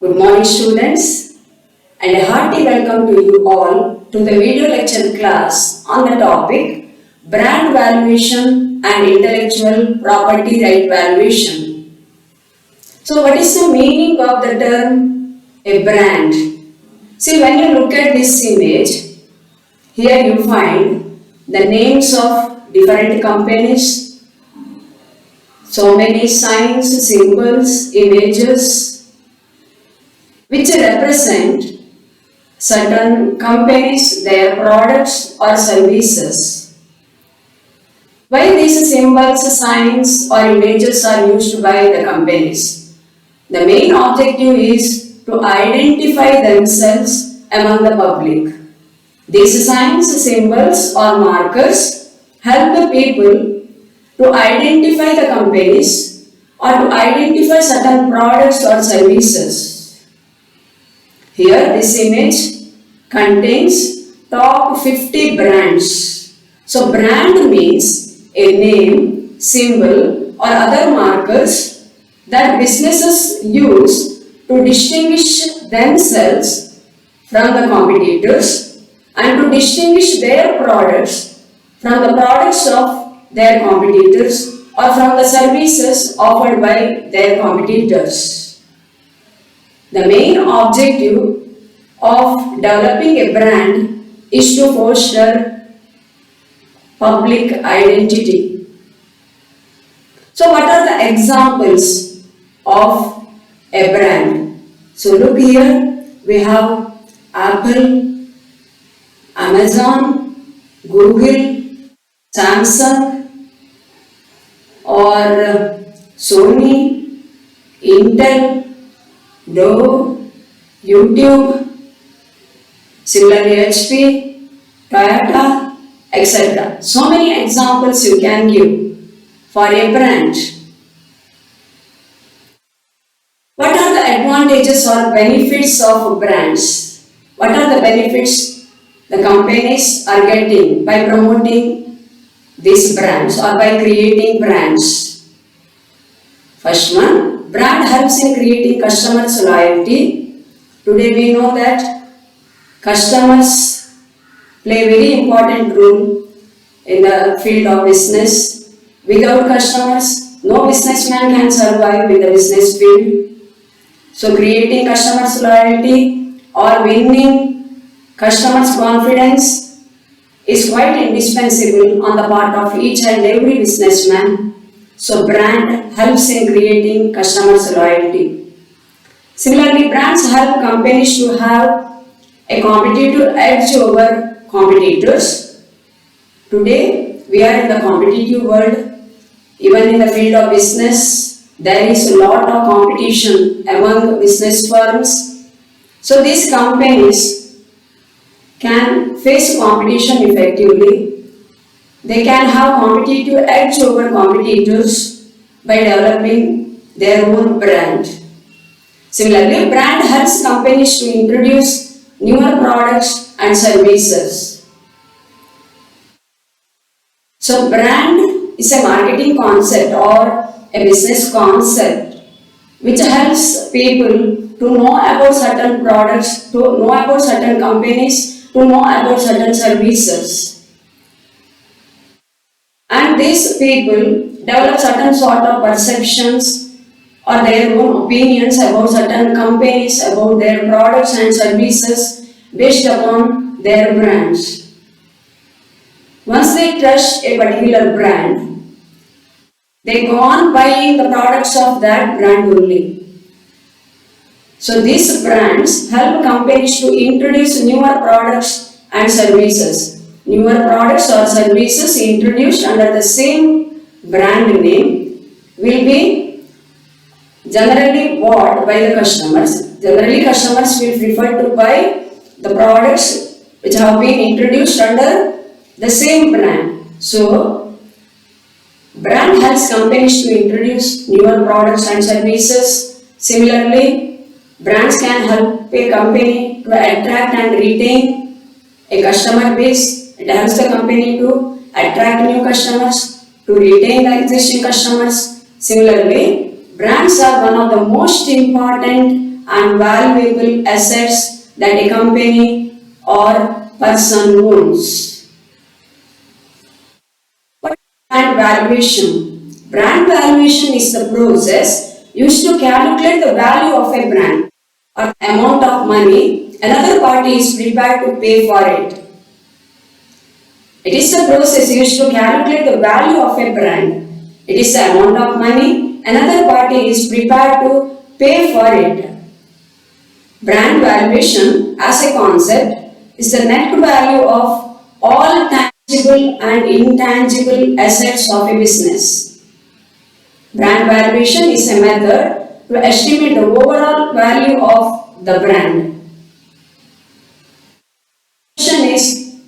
Good morning students and a hearty welcome to you all to the video lecture class on the topic Brand Valuation and Intellectual Property Right Valuation. So what is the meaning of the term a brand? See, when you look at this image, here you find the names of different companies, so many signs, symbols, images which represent certain companies, their products or services. Why these symbols, signs or images are used by the companies? The main objective is to identify themselves among the public. These signs, symbols or markers help the people to identify the companies or to identify certain products or services. Here this image contains top 50 brands. So brand means a name, symbol or other markers that businesses use to distinguish themselves from the competitors and to distinguish their products from the products of their competitors or from the services offered by their competitors. The main objective of developing a brand is to foster public identity. So what are the examples of a brand? So look here, we have Apple, Amazon, Google, Samsung or Sony, Intel, Dove, YouTube, similarly HP, Toyota, etc. So many examples you can give for a brand. What are the advantages or benefits of brands? What are the benefits the companies are getting by promoting these brands or by creating brands? First one, brand helps in creating customers' loyalty. Today we know that customers play a very important role in the field of business. Without customers, no businessman can survive in the business field. So creating customers' loyalty or winning customers' confidence is quite indispensable on the part of each and every businessman. So brand helps in creating customers' loyalty. Similarly, brands help companies to have a competitive edge over competitors. Today, we are in the competitive world. Even in the field of business, there is a lot of competition among business firms. So these companies can face competition effectively. They can have competitive edge over competitors by developing their own brand. Similarly, brand helps companies to introduce newer products and services. So brand is a marketing concept or a business concept which helps people to know about certain products, to know about certain companies, to know about certain services. And these people develop certain sort of perceptions or their own opinions about certain companies, about their products and services based upon their brands. Once they trust a particular brand, they go on buying the products of that brand only. So these brands help companies to introduce newer products and services. Newer products or services introduced under the same brand name will be generally bought by the customers. Generally, customers will prefer to buy the products which have been introduced under the same brand. So, brand helps companies to introduce newer products and services. Similarly, brands can help a company to attract and retain a customer base. It helps the company to attract new customers, to retain the existing customers. Similarly, brands are one of the most important and valuable assets that a company or person owns. What is brand valuation? Brand valuation is the process used to calculate the value of a brand or amount of money another party is prepared to pay for it. It is the process used to calculate the value of a brand. It is the amount of money another party is prepared to pay for it. Brand valuation as a concept is the net value of all tangible and intangible assets of a business. Brand valuation is a method to estimate the overall value of the brand. The question is,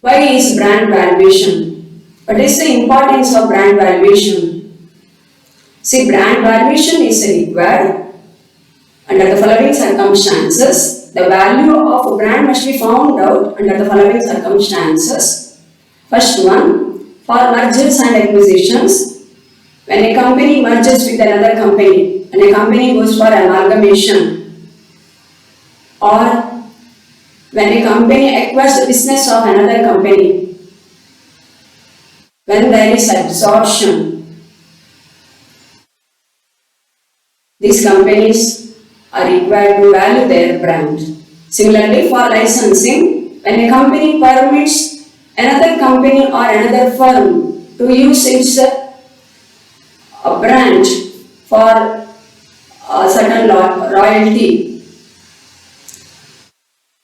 why is brand valuation? What is the importance of brand valuation? See, brand valuation is required under the following circumstances. The value of a brand must be found out under the following circumstances. First one, for mergers and acquisitions. When a company merges with another company, when a company goes for amalgamation, or when a company acquires the business of another company, when there is absorption, these companies are required to value their brand. Similarly, for licensing, when a company permits another company or another firm to use its brand for a certain royalty,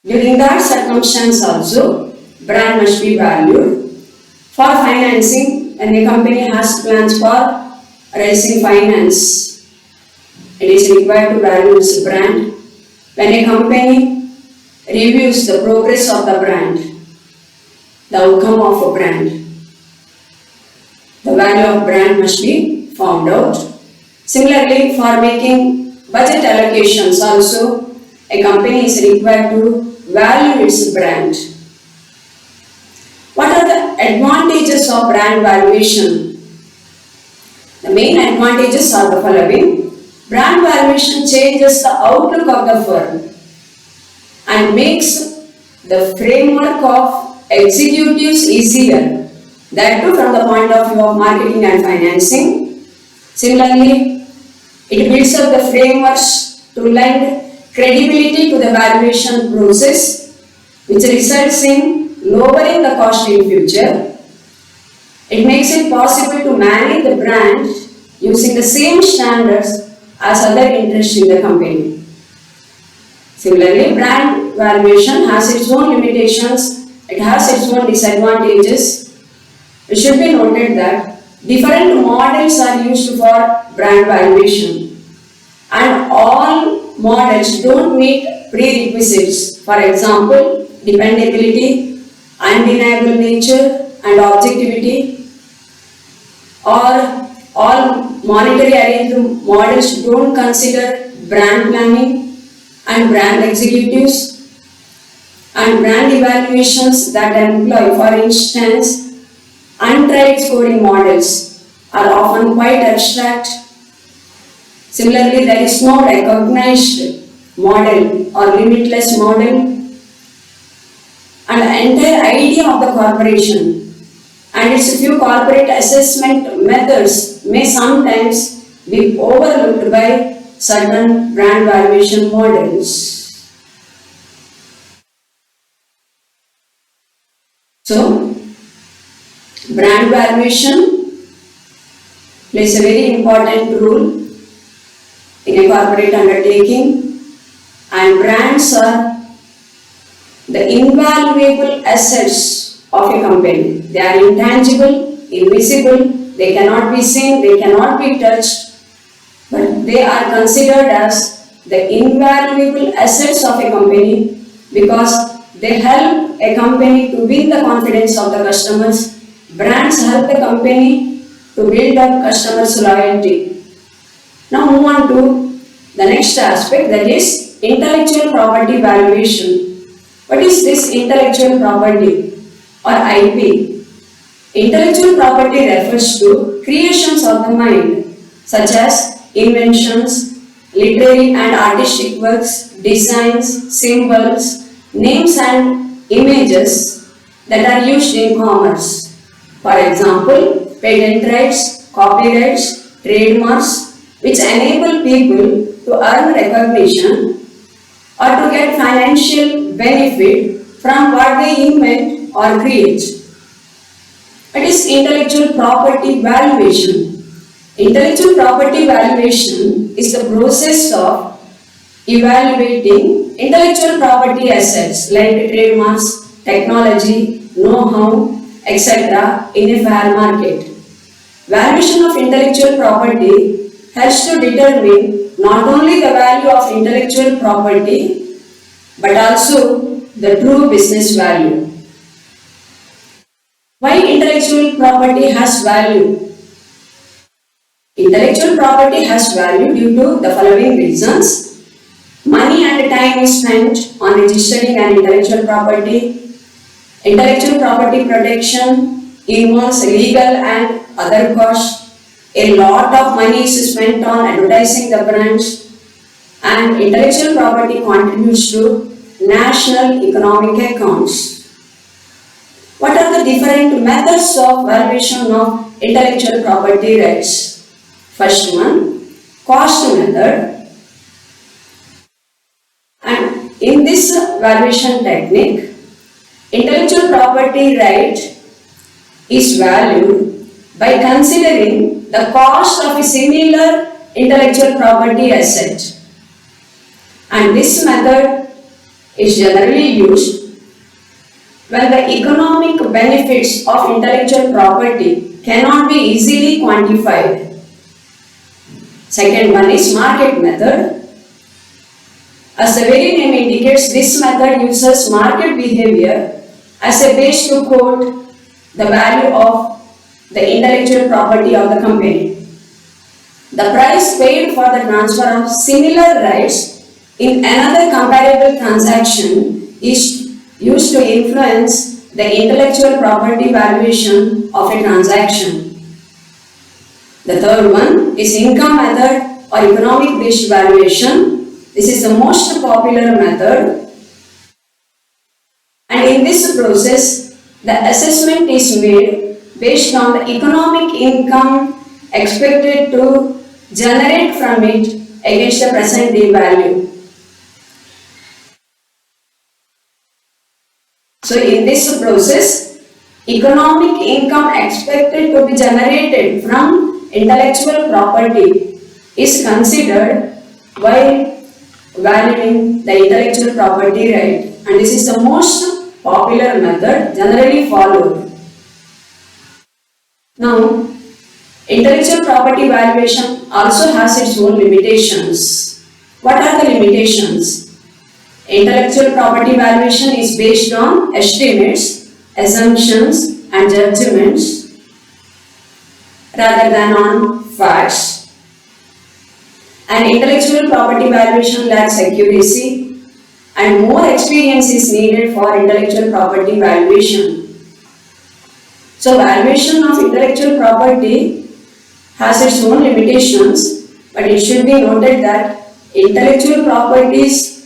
during that circumstance also, brand must be valued. For financing, when a company has plans for raising finance, it is required to value its brand. When a company reviews the progress of the brand, the outcome of a brand, the value of brand must be found out. Similarly, for making budget allocations also, a company is required to value its brand. What are the advantages of brand valuation? The main advantages are the following. Brand valuation changes the outlook of the firm and makes the framework of executives easier, that too from the point of view of marketing and financing. Similarly, it builds up the frameworks to lend credibility to the valuation process, which results in lowering the cost in future. It makes it possible to manage the brand using the same standards as other interests in the company. Similarly, brand valuation has its own limitations, it has its own disadvantages. It should be noted that different models are used for brand valuation and all models don't meet prerequisites. For example, dependability, undeniable nature and objectivity, or all monetary arrangement models don't consider brand planning and brand executives, and brand evaluations that employ, for instance, untried scoring models are often quite abstract. Similarly, there is no recognized model or limitless model, and the entire idea of the corporation and its few corporate assessment methods may sometimes be overlooked by certain brand valuation models. So, brand valuation plays a very important role in a corporate undertaking, and brands are the invaluable assets of a company. They are intangible, invisible, they cannot be seen, they cannot be touched, but they are considered as the invaluable assets of a company because they help a company to win the confidence of the customers. Brands help the company to build up customers' loyalty. Now move on to the next aspect, that is intellectual property valuation. What is this intellectual property or IP? Intellectual property refers to creations of the mind, such as inventions, literary and artistic works, designs, symbols, names and images that are used in commerce. For example, patent rights, copyrights, trademarks, which enable people to earn recognition or to get financial benefit from what they invent or create. It is intellectual property valuation. Intellectual property valuation is the process of evaluating intellectual property assets like trademarks, technology, know-how, etc. in a fair market. Valuation of intellectual property helps to determine not only the value of intellectual property but also the true business value. Why intellectual property has value? Intellectual property has value due to the following reasons. Money and time is spent on registering an intellectual property. Intellectual property protection involves legal and other costs. A lot of money is spent on advertising the brands, and intellectual property contributes to national economic accounts. What are the different methods of valuation of intellectual property rights? First one, cost method. And in this valuation technique, intellectual property right is valued by considering the cost of a similar intellectual property asset. And this method is generally used when the economic benefits of intellectual property cannot be easily quantified. Second one is market method. As the very name indicates, this method uses market behavior as a base to quote the value of the intellectual property of the company. The price paid for the transfer of similar rights in another comparable transaction is used to influence the intellectual property valuation of a transaction. The third one is income method or economic based valuation. This is the most popular method, and in this process the assessment is made based on the economic income expected to generate from it against the present day value. So in this process, economic income expected to be generated from intellectual property is considered while valuing the intellectual property right, and this is the most popular method generally followed. Now, intellectual property valuation also has its own limitations. What are the limitations? Intellectual property valuation is based on estimates, assumptions and judgments rather than on facts. And intellectual property valuation lacks accuracy, and more experience is needed for intellectual property valuation. So valuation of intellectual property has its own limitations, but it should be noted that intellectual properties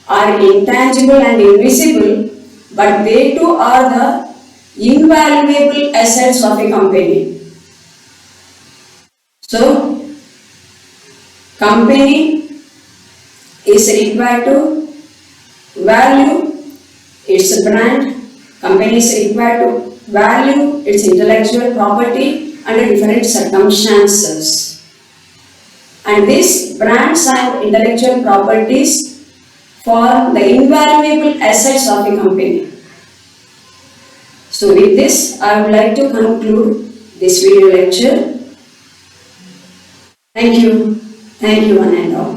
are intangible and invisible, but they too are the invaluable assets of a company. So, company is required to value its brand, company is required to value its intellectual property under different circumstances. And these brands and intellectual properties form the invaluable assets of a company. So with this, I would like to conclude this video lecture. Thank you one and all.